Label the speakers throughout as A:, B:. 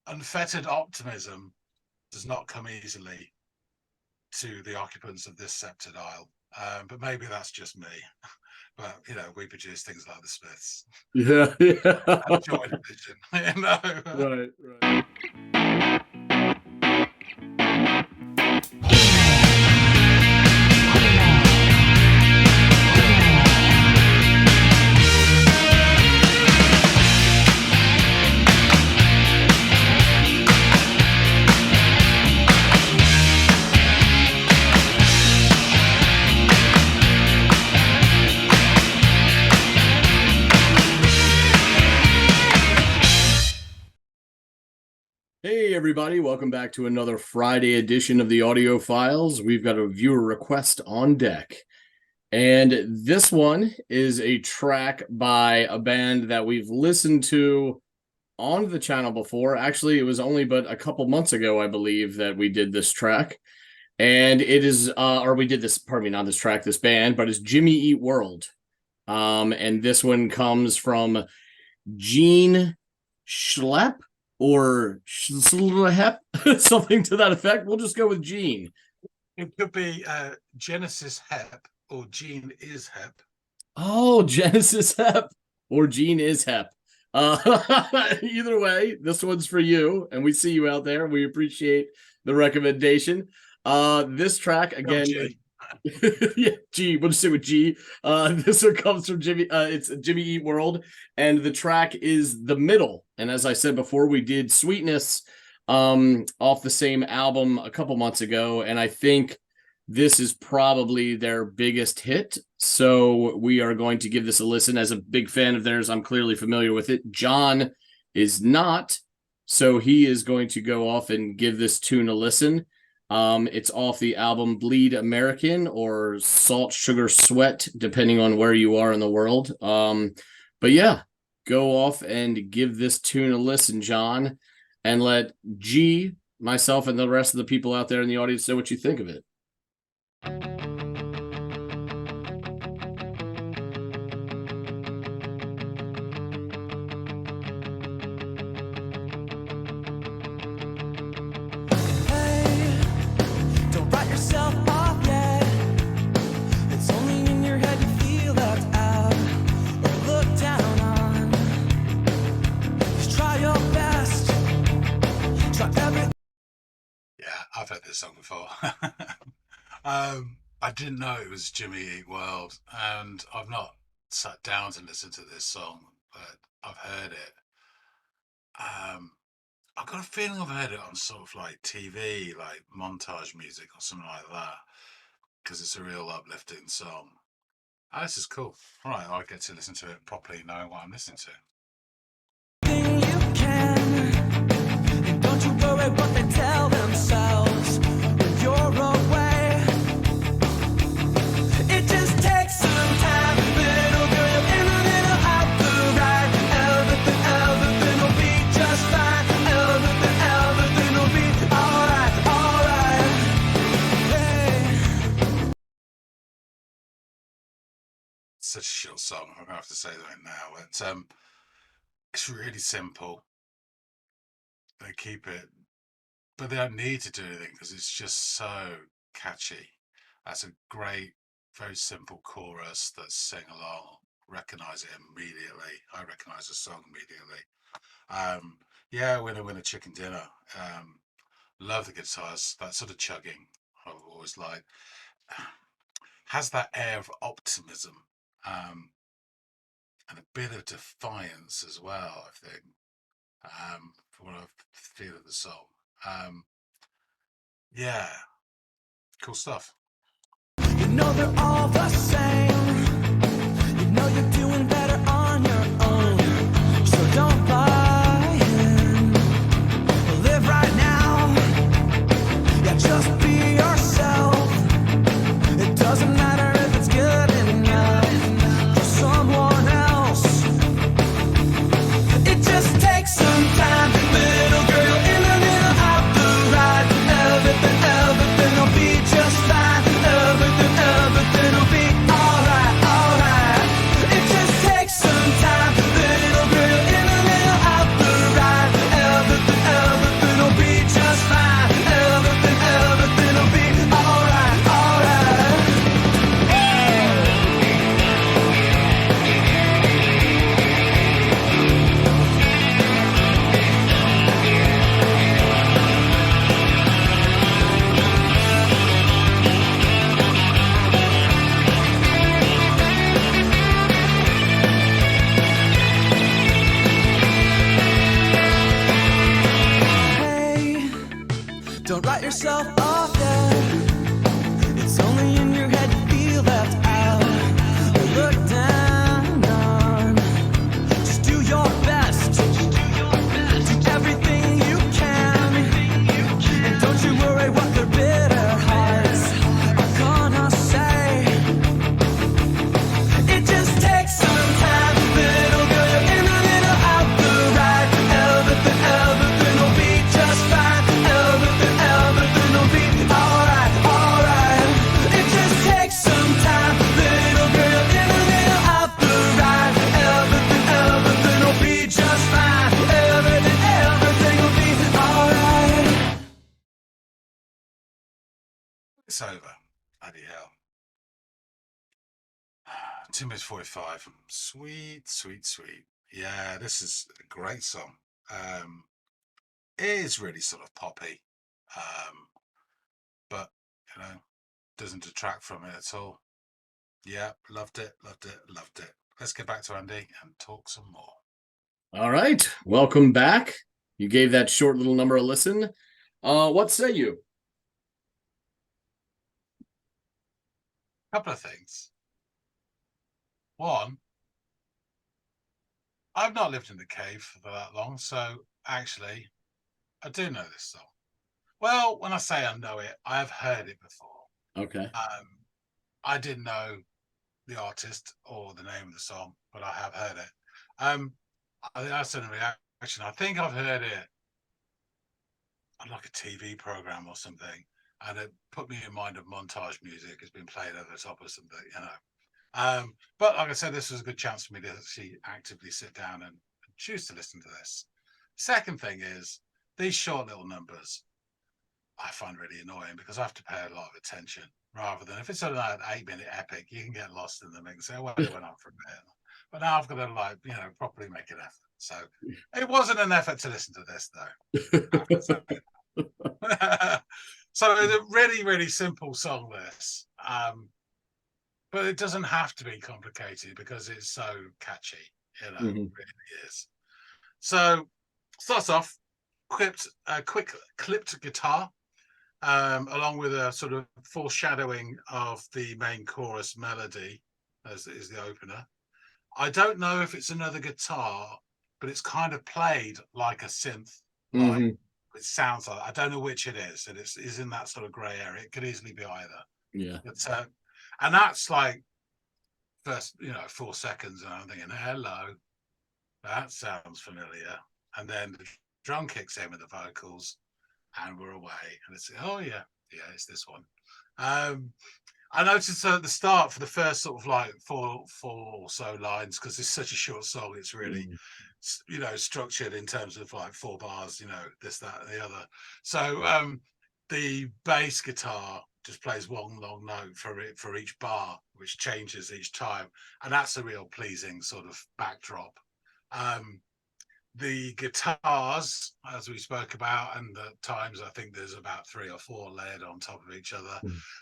A: unfettered optimism does not come easily to the occupants of this sceptred isle. But maybe that's just me. But we produce things like the Smiths
B: Yeah, yeah.
A: and Joy Division.
B: Right, right. Hey, everybody. Welcome back to another Friday edition of the Audiophiles. We've got a viewer request on deck. And this one is a track by a band that we've listened to on the channel before. Actually, it was only but a couple months ago, I believe, that we did this track. And it is, we did this, pardon me, not this track, this band, but it's Jimmy Eat World. And this one comes from Gene Schlepp. Or Schlepp, something to that effect. We'll just go with Gene.
A: It could be Genesis Hep or Gene is Hep.
B: Oh, Genesis Hep or Gene is Hep. Either way, this one's for you, and we see you out there. We appreciate the recommendation. This track again. Yeah, G. We'll just say with G. This one comes from Jimmy. It's Jimmy Eat World, and the track is The Middle. And as I said before, we did Sweetness off the same album a couple months ago, and I think this is probably their biggest hit. So we are going to give this a listen. As a big fan of theirs, I'm clearly familiar with it. John is not, so he is going to go off and give this tune a listen. It's off the album Bleed American or Salt, Sugar, Sweat, depending on where you are in the world. But yeah, go off and give this tune a listen, John, and let G, myself, and the rest of the people out there in the audience know what you think of it.
A: I've heard this song before. I didn't know it was Jimmy Eat World, and I've not sat down to listen to this song, but I've heard it. I've got a feeling I've heard it on sort of like TV, like montage music or something like that, because it's a real uplifting song. Oh, this is cool. All right, I'll get to listen to it properly, knowing what I'm listening to. Don't you worry what they tell themselves when you're away. It just takes some time, little girl, in a little out the right. Everything will be just fine. Everything will be alright. Hey. Such a short song. I'm gonna have to say that now. It's really simple. They keep it, but they don't need to do anything because it's just so catchy. That's a great, very simple chorus that sing along, recognize it immediately. I recognize the song immediately. Yeah, winner, chicken dinner. Love the guitars, that sort of chugging I've always liked. Has that air of optimism and a bit of defiance as well, I think. From what I feel of the song. Yeah, cool stuff. You know they're all the same. You know you're doing better on your own. So don't buy in. Live right now. Yeah, just be yourself. It doesn't matter if it's good enough for someone else. It just takes some time. Little girl in the middle of the ride. Everything will be just fine. Everything will be alright. It it's over. Bloody hell. 2 minutes 45. Sweet, sweet, sweet. Yeah, this is a great song. It is really sort of poppy, but doesn't detract from it at all. Yeah, loved it, loved it, loved it. Let's get back to Andy and talk some more.
B: All right. Welcome back. You gave that short little number a listen. What say you?
A: Couple of things. One, I've not lived in the cave for that long, so actually, I do know this song. Well, when I say I know it, I have heard it before.
B: Okay.
A: I didn't know the artist or the name of the song, but I have heard it. I think that's a reaction. I think I've heard it on like a TV program or something, and it put me in mind of montage music has been played over the top or something. But like I said, this was a good chance for me to actually actively sit down and choose to listen to this. Second thing is these short little numbers I find really annoying because I have to pay a lot of attention rather than if it's sort of like an 8 minute epic, you can get lost in the mix. Say, well, it went on for a bit. But now I've got to properly make an effort. So it wasn't an effort to listen to this though. I have to say. So it's a really, really simple song, this. But it doesn't have to be complicated because it's so catchy, it really is. So starts off quick clipped guitar, along with a sort of foreshadowing of the main chorus melody, as is the opener. I don't know if it's another guitar, but it's kind of played like a synth, like it sounds like. I don't know which it is, and it's in that sort of grey area. It could easily be either.
B: Yeah.
A: But and that's like first, 4 seconds, and I'm thinking, hello, that sounds familiar. And then the drum kicks in with the vocals, and we're away. And it's oh yeah, it's this one. I noticed at the start for the first sort of like four or so lines, because it's such a short song, it's really structured in terms of like 4 bars, this, that, and the other. So the bass guitar just plays one long note for each bar, which changes each time, and that's a real pleasing sort of backdrop. The guitars, as we spoke about, and at times I think there's about 3 or 4 layered on top of each other,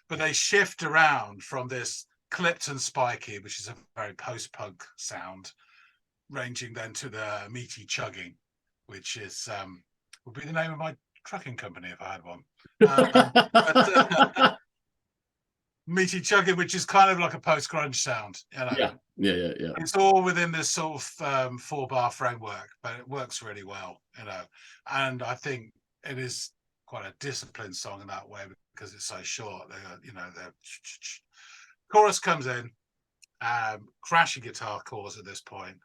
A: but they shift around from this clipped and spiky, which is a very post-punk sound, ranging then to the meaty chugging, which is would be the name of my trucking company if I had one. But meaty chugging, which is kind of like a post-grunge sound,
B: Yeah.
A: It's all within this sort of 4-bar framework, but it works really well, and I think it is quite a disciplined song in that way because it's so short. The chorus comes in, crashing guitar chords at this point,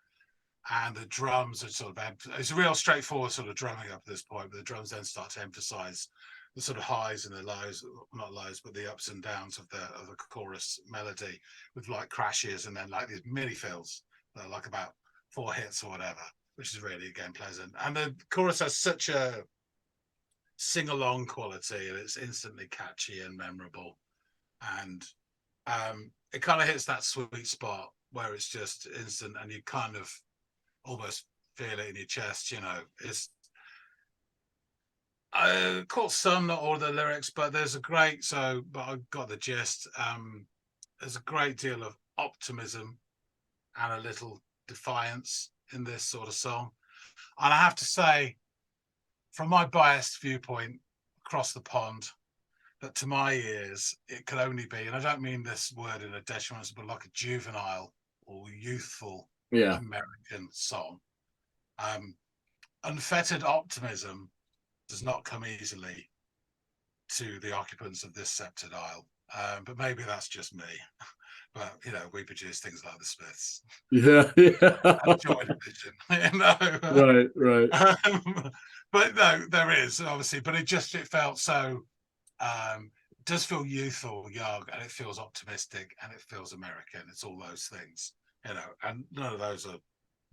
A: and the drums are sort of, it's a real straightforward sort of drumming up at this point, but the drums then start to emphasize the sort of highs and the lows, not lows, but the ups and downs of the chorus melody, with like crashes and then like these mini fills that are like about 4 hits or whatever, which is really again pleasant. And the chorus has such a sing-along quality, and it's instantly catchy and memorable. And it kind of hits that sweet spot where it's just instant, and you kind of almost feel it in your chest. It's I caught some, not all the lyrics, but but I got the gist. There's a great deal of optimism and a little defiance in this sort of song. And I have to say, from my biased viewpoint across the pond, that to my ears, it could only be, and I don't mean this word in a detriment, but like a juvenile or youthful American song. Unfettered optimism does not come easily to the occupants of this sceptred isle. But maybe that's just me. But we produce things like the Smiths.
B: Yeah.
A: Joy Division.
B: Right.
A: But no, there is obviously, but it felt so. It does feel youthful, young, and it feels optimistic, and it feels American. It's all those things, and none of those are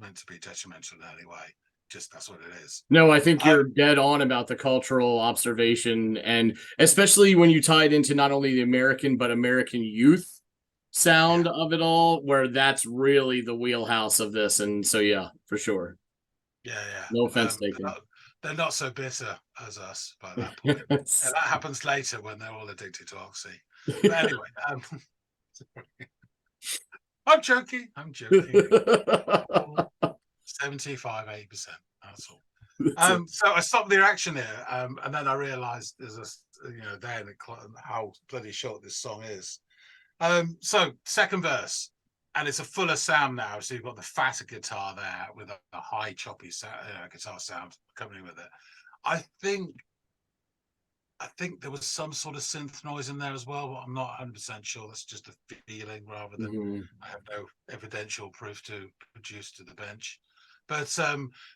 A: meant to be detrimental in any way. just that's what it is.
B: No, I think
A: Um,
B: you're dead on about the cultural observation, and especially when you tie it into not only the American but American youth
A: yeah,
B: sound of it all, where that's really the wheelhouse of this. And so, yeah, for sure.
A: yeah,
B: No
A: yeah.
B: offense taken.
A: They're not so bitter as us by that point, and that happens later when they're all addicted to oxy. But anyway, I'm joking. I'm joking. 75, 80%. That's all.
B: That's it.
A: So I stopped the action here, and then I realised there's then how bloody short this song is. So second verse, and it's a fuller sound now. So you've got the fatter guitar there with a high choppy guitar sound accompanying with it. I think I think there was some sort of synth noise in there as well, but I'm not 100% sure. That's just a feeling rather than
B: Mhm.
A: I have no evidential proof to produce to the bench. But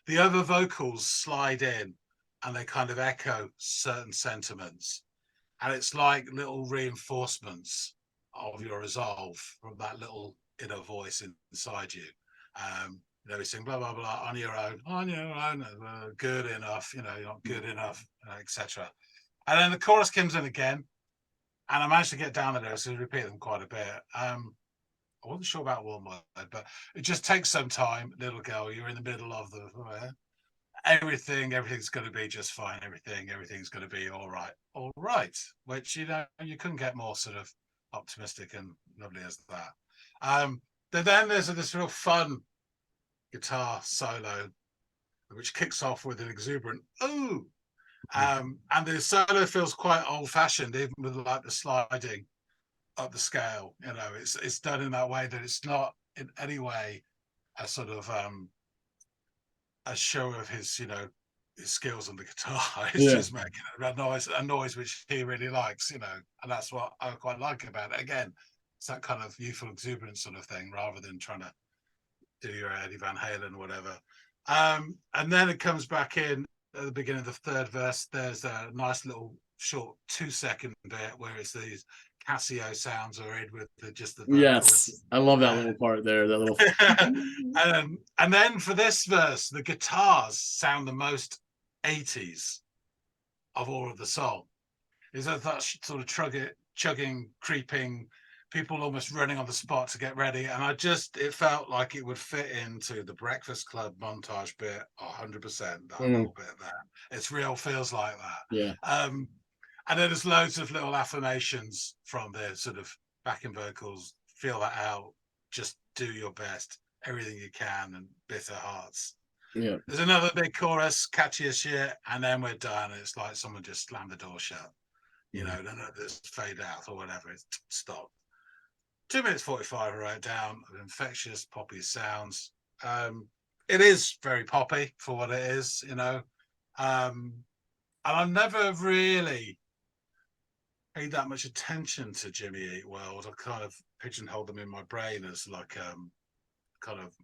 A: the other vocals slide in and they kind of echo certain sentiments. And it's like little reinforcements of your resolve from that little inner voice inside you. You sing blah, blah, blah on your own, good enough, you're not good enough, etc. And then the chorus comes in again, and I managed to get down the lyrics and repeat them quite a bit. I wasn't sure about one word, but it just takes some time. Little girl, you're in the middle of the everything's going to be just fine. Everything's going to be all right. Which you couldn't get more sort of optimistic and lovely as that. Then there's this real fun guitar solo, which kicks off with an exuberant "ooh." And the solo feels quite old-fashioned, even with like the sliding up the scale. It's done in that way that it's not in any way a sort of a show of his skills on the guitar. It's
B: Yeah.
A: just making a noise which he really likes, and that's what I quite like about it. Again, it's that kind of youthful exuberance sort of thing, rather than trying to do your Eddie Van Halen or whatever. And then it comes back in at the beginning of the third verse. There's a nice little short 2-second bit where it's these Casio sounds are in with just the
B: Yes,
A: vocals.
B: I love that
A: Uh,
B: little part there. That little.
A: and then for this verse, the guitars sound the most 80s of all of the song. Is that sort of chugging, creeping, people almost running on the spot to get ready. And it felt like it would fit into the Breakfast Club montage bit 100%, that
B: Mm,
A: little bit there. It's real, feels like
B: yeah.
A: that. And then there's loads of little affirmations from the sort of backing vocals. Feel that out. Just do your best, everything you can, and bitter hearts.
B: Yeah.
A: There's another big chorus, catchy as shit, and then we're done. It's like someone just slammed the door shut.
B: Mhm.
A: Then it's fade out or whatever. It's stopped. 2 minutes 45 I wrote down of infectious poppy sounds. It is very poppy for what it is, and I've never really paid that much attention to Jimmy Eat World. I kind of pigeonholed them in my brain as like kind of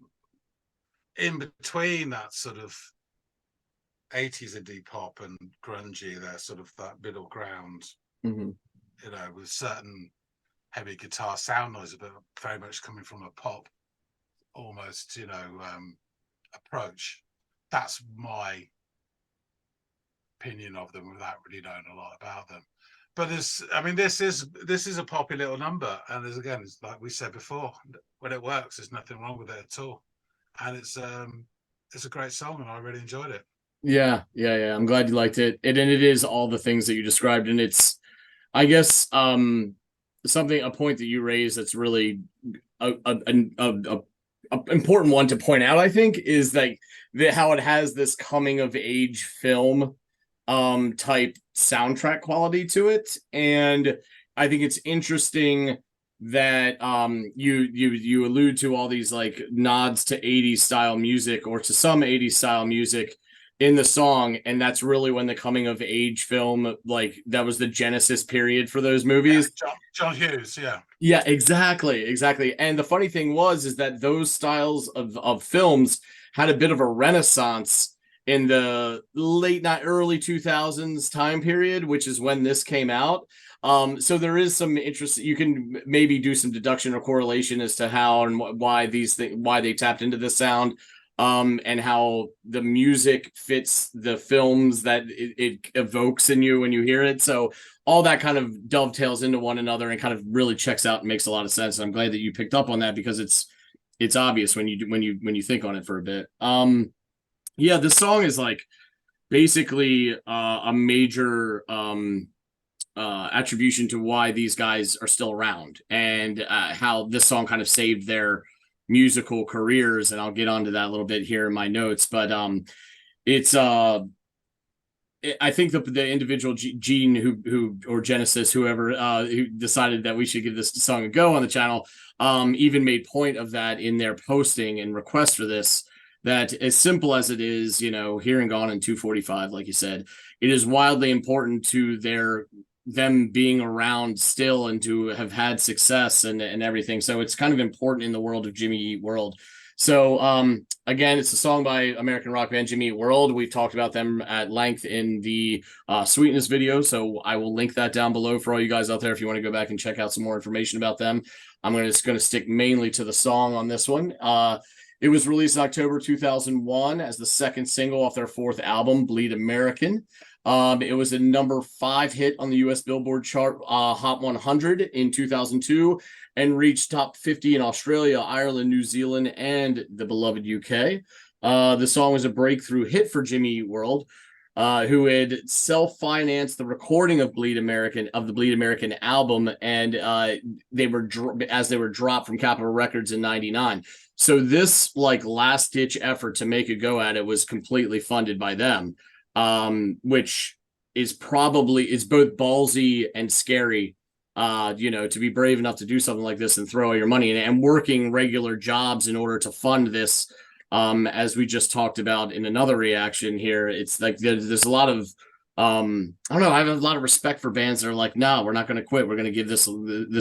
A: in between that sort of 80s indie pop and grungy. They're sort of that middle ground,
B: Mhm.
A: with certain heavy guitar sound noise, but very much coming from a pop almost, approach. That's my opinion of them without really knowing a lot about them. But this is a poppy little number, and it's like we said before, when it works, there's nothing wrong with it at all, and it's a great song, and I really enjoyed it.
B: Yeah, yeah, yeah. I'm glad you liked it. And it is all the things that you described, and it's, I guess, a point that you raised that's really a important one to point out. I think is like how it has this coming of age film type soundtrack quality to it, and I think it's interesting that you allude to all these like nods to 80s style music or to some 80s style music in the song, and that's really when the coming of age film, like that was the genesis period for those
A: Yeah,
B: movies.
A: John Hughes. Yeah,
B: Yeah, exactly. And the funny thing is that those styles of films had a bit of a renaissance in the late not early 2000s time period, which is when this came out. So there is some interest. You can maybe do some deduction or correlation as to how and why these things, why they tapped into this sound. and how the music fits the films that it evokes in you when you hear it. So all that kind of dovetails into one another and kind of really checks out and makes a lot of sense. And I'm glad that you picked up on that because it's obvious when you think on it for a bit. Yeah, this song is like basically a major attribution to why these guys are still around and how this song kind of saved their musical careers. And I'll get onto that a little bit here in my notes, but it's I think the individual Gene who or Genesis whoever who decided that we should give this song a go on the channel even made point of that in their posting and request for this, that as simple as it is, here and gone in 245, like you said, it is wildly important to them being around still and to have had success and everything. So it's kind of important in the world of Jimmy Eat World. So again, it's a song by American rock band Jimmy Eat World. We've talked about them at length in the Sweetness video, so I will link that down below for all you guys out there if you want to go back and check out some more information about them. I'm just going to stick mainly to the song on this one. It was released in October 2001 as the second single off their fourth album, Bleed American. It was a number 5 hit on the US Billboard chart, Hot 100 in 2002, and reached top 50 in Australia, Ireland, New Zealand, and the beloved UK. The song was a breakthrough hit for Jimmy Eat World, who had self-financed the recording of the Bleed American album, and they were dropped from Capitol Records in '99. So this like last ditch effort to make a go at it was completely funded by them, which is both ballsy and scary. To be brave enough to do something like this and throw all your money in it and working regular jobs in order to fund this. As we just talked about in another reaction here, it's like there's a lot of I don't know. I have a lot of respect for bands that are like, no, we're not going to quit. We're going to give this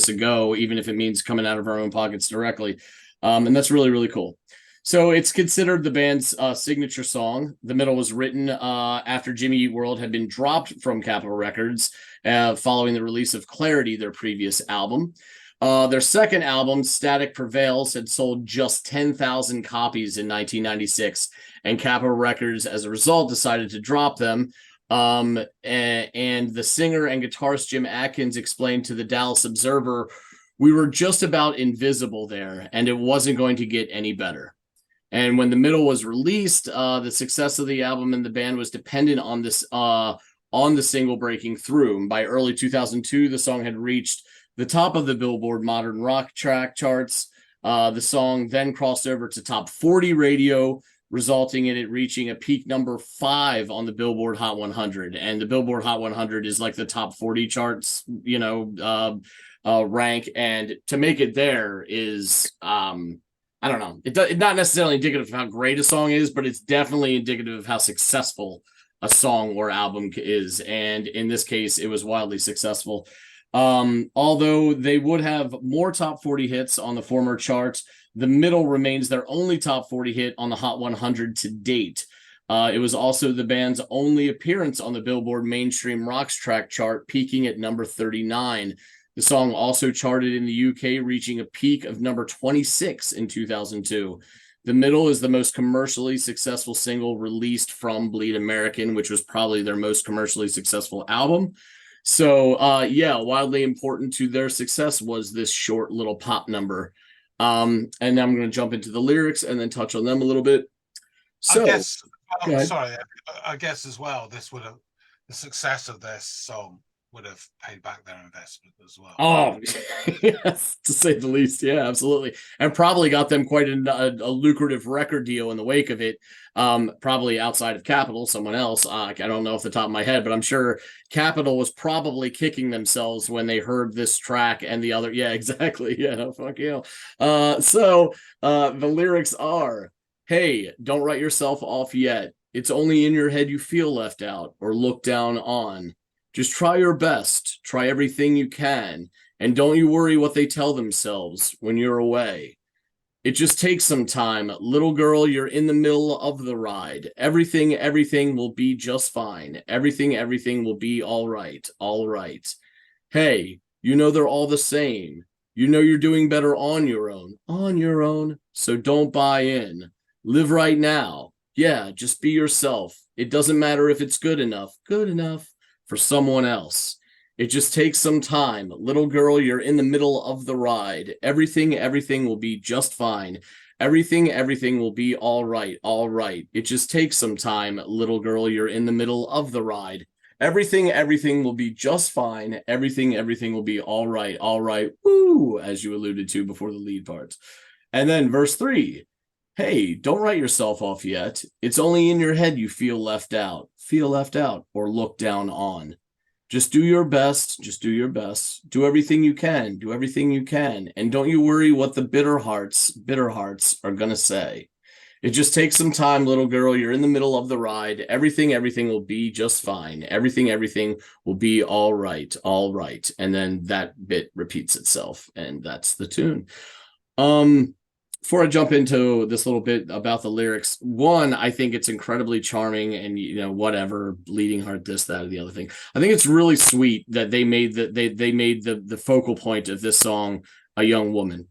B: a go, even if it means coming out of our own pockets directly. And that's really, really cool. So it's considered the band's signature song. The Middle was written after Jimmy Eat World had been dropped from Capitol Records following the release of Clarity, their previous album. Their second album, Static Prevails, had sold just 10,000 copies in 1996, and Capitol Records, as a result, decided to drop them. And the singer and guitarist Jim Atkins explained to the Dallas Observer, "We were just about invisible there, and it wasn't going to get any better." And when The Middle was released, the success of the album and the band was dependent on the single breaking through. And by early 2002, the song had reached the top of the Billboard Modern Rock track charts. The song then crossed over to top 40 radio, resulting in it reaching a peak number 5 on the Billboard Hot 100. And the Billboard Hot 100 is like the top 40 charts, rank. And to make it there is I don't know. It's not necessarily indicative of how great a song is, but it's definitely indicative of how successful a song or album is. And in this case, it was wildly successful. Although they would have more top 40 hits on the former charts, The Middle remains their only top 40 hit on the Hot 100 to date. It was also the band's only appearance on the Billboard Mainstream Rocks track chart, peaking at number 39. The song also charted in the UK, reaching a peak of number 26 in 2002. The Middle is the most commercially successful single released from Bleed American, which was probably their most commercially successful album. So, wildly important to their success was this short little pop number. And now I'm going to jump into the lyrics and then touch on them a little bit.
A: I
B: So,
A: guess,
B: go ahead.
A: sorry, I guess as well, the success of this song would have paid back their investment as well.
B: Oh, yes, to say the least. Yeah, absolutely. And probably got them quite a lucrative record deal in the wake of it. Probably outside of Capitol, someone else. I don't know off the top of my head, but I'm sure Capitol was probably kicking themselves when they heard this track and the other. Yeah, exactly. Yeah, no, fuck you. The lyrics are, "Hey, don't write yourself off yet. It's only in your head you feel left out or looked down on. Just try your best, try everything you can, and don't you worry what they tell themselves when you're away. It just takes some time. Little girl, you're in the middle of the ride. Everything will be just fine. Everything will be all right, all right. Hey, you know they're all the same. You know you're doing better on your own, so don't buy in. Live right now. Yeah, just be yourself. It doesn't matter if it's good enough for someone else. It just takes some time. Little girl, you're in the middle of the ride. Everything will be just fine. Everything will be all right, all right. It just takes some time. Little girl, you're in the middle of the ride. Everything will be just fine. Everything will be all right. Woo, as you alluded to before the lead parts. And then verse 3. Hey, don't write yourself off yet. It's only in your head you feel left out. Feel left out or look down on. Just do your best. Just do your best. Do everything you can. Do everything you can. And don't you worry what the bitter hearts are going to say. It just takes some time, little girl. You're in the middle of the ride. Everything will be just fine. Everything will be all right, all right. And then that bit repeats itself, and that's the tune. Before I jump into this little bit about the lyrics, one, I think it's incredibly charming and whatever, bleeding heart, this, that, or the other thing. I think it's really sweet that they made the focal point of this song a young woman.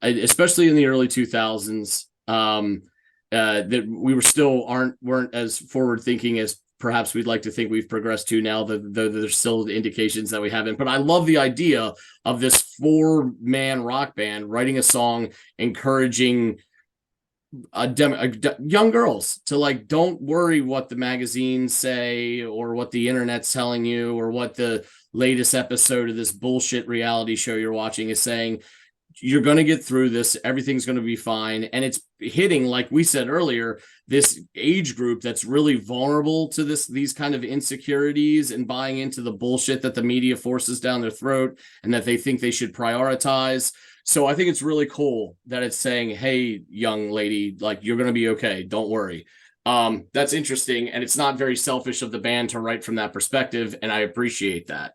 B: Especially in the early 2000s. That we weren't as forward thinking as perhaps we'd like to think we've progressed to now, though there's still indications that we haven't. But I love the idea of this 4-man rock band writing a song encouraging young girls to, like, don't worry what the magazines say or what the internet's telling you or what the latest episode of this bullshit reality show you're watching is saying. You're going to get through this. Everything's going to be fine. And it's hitting, like we said earlier, this age group that's really vulnerable to these kind of insecurities and buying into the bullshit that the media forces down their throat and that they think they should prioritize. So I think it's really cool that it's saying, hey, young lady, like, you're going to be okay. Don't worry. That's interesting. And it's not very selfish of the band to write from that perspective. And I appreciate that.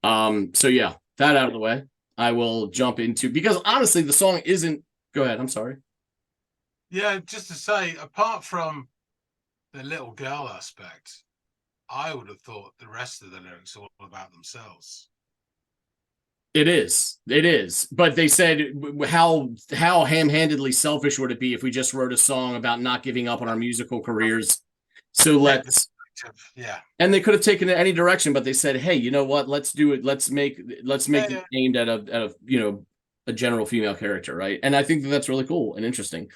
B: So yeah, that out of the way. I will jump into, because honestly, the song isn't. Go ahead. I'm sorry.
A: Yeah, just to say, apart from the little girl aspect, I would have thought the rest of the lyrics are all about themselves.
B: It is. But they said, how ham-handedly selfish would it be if we just wrote a song about not giving up on our musical careers? So let's.
A: Yeah.
B: And they could have taken it any direction, but they said, hey, you know what? Let's do it. Let's make it aimed at a general female character, right? And I think that's really cool and interesting.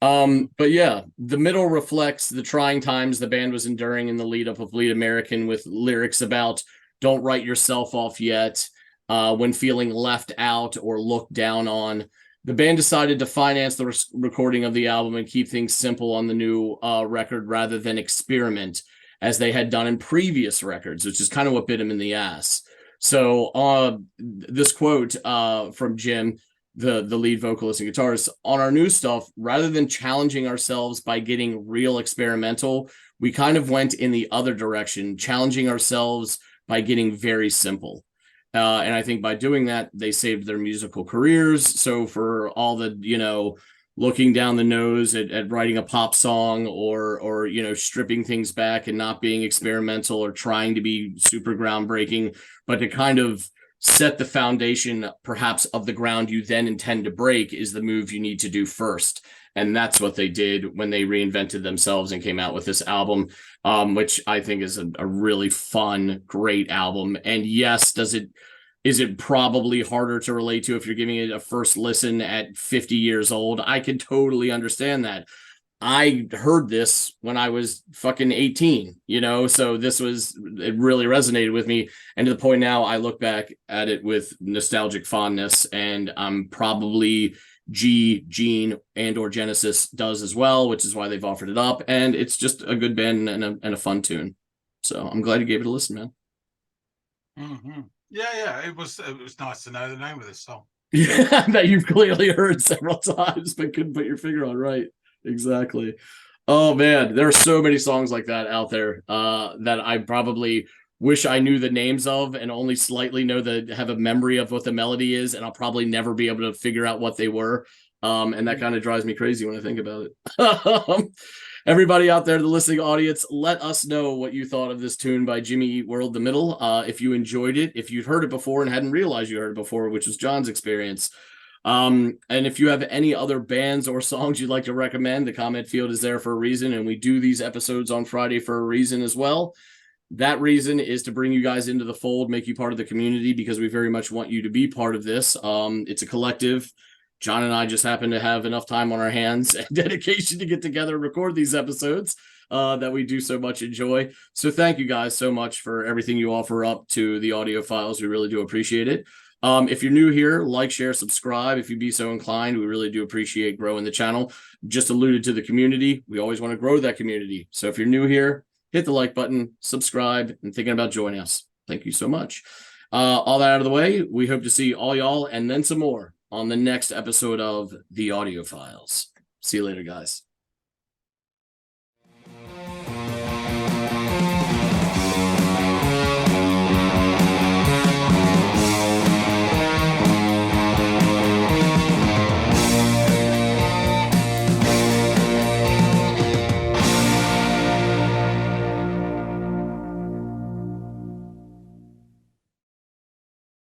B: But yeah, the middle reflects the trying times the band was enduring in the lead up of Bleed American, with lyrics about don't write yourself off yet, when feeling left out or looked down on. The band decided to finance the recording of the album and keep things simple on the new record rather than experiment as they had done in previous records, which is kind of what bit him in the ass. So this quote from Jim, the lead vocalist and guitarist, on our new stuff, rather than challenging ourselves by getting real experimental, we kind of went in the other direction, challenging ourselves by getting very simple. And I think by doing that, they saved their musical careers. So for all the, looking down the nose at writing a pop song or stripping things back and not being experimental or trying to be super groundbreaking, but to kind of set the foundation perhaps of the ground you then intend to break, is the move you need to do first. And that's what they did when they reinvented themselves and came out with this album, which I think is a really fun, great album. And yes, is it probably harder to relate to if you're giving it a first listen at 50 years old? I can totally understand that. I heard this when I was fucking 18, so it really resonated with me. And to the point now, I look back at it with nostalgic fondness, and I'm probably Gene and or Genesis does as well, which is why they've offered it up. And it's just a good band and a fun tune. So I'm glad you gave it a listen, man.
A: Mm-hmm. Yeah. It was nice to know the name of this song.
B: Yeah, that you've clearly heard several times, but couldn't put your finger on. Right. Exactly. Oh man, there are so many songs like that out there that I probably wish I knew the names of and only slightly have a memory of what the melody is, and I'll probably never be able to figure out what they were. And that kind of drives me crazy when I think about it. Everybody out there, the listening audience, let us know what you thought of this tune by Jimmy Eat World the Middle. If you enjoyed it, if you'd heard it before and hadn't realized you heard it before, which was John's experience. And if you have any other bands or songs you'd like to recommend, the comment field is there for a reason, and we do these episodes on Friday for a reason as well. That reason is to bring you guys into the fold, make you part of the community, because we very much want you to be part of this. It's a collective. John and I just happen to have enough time on our hands and dedication to get together and record these episodes that we do so much enjoy. So thank you guys so much for everything you offer up to the Audiophiles. We really do appreciate it. If you're new here, like, share, subscribe if you'd be so inclined. We really do appreciate growing the channel. Just alluded to the community. We always want to grow that community. So if you're new here, hit the like button, subscribe, and thinking about joining us. Thank you so much. All that out of the way, we hope to see all y'all and then some more on the next episode of The Audiophiles. See you later, guys.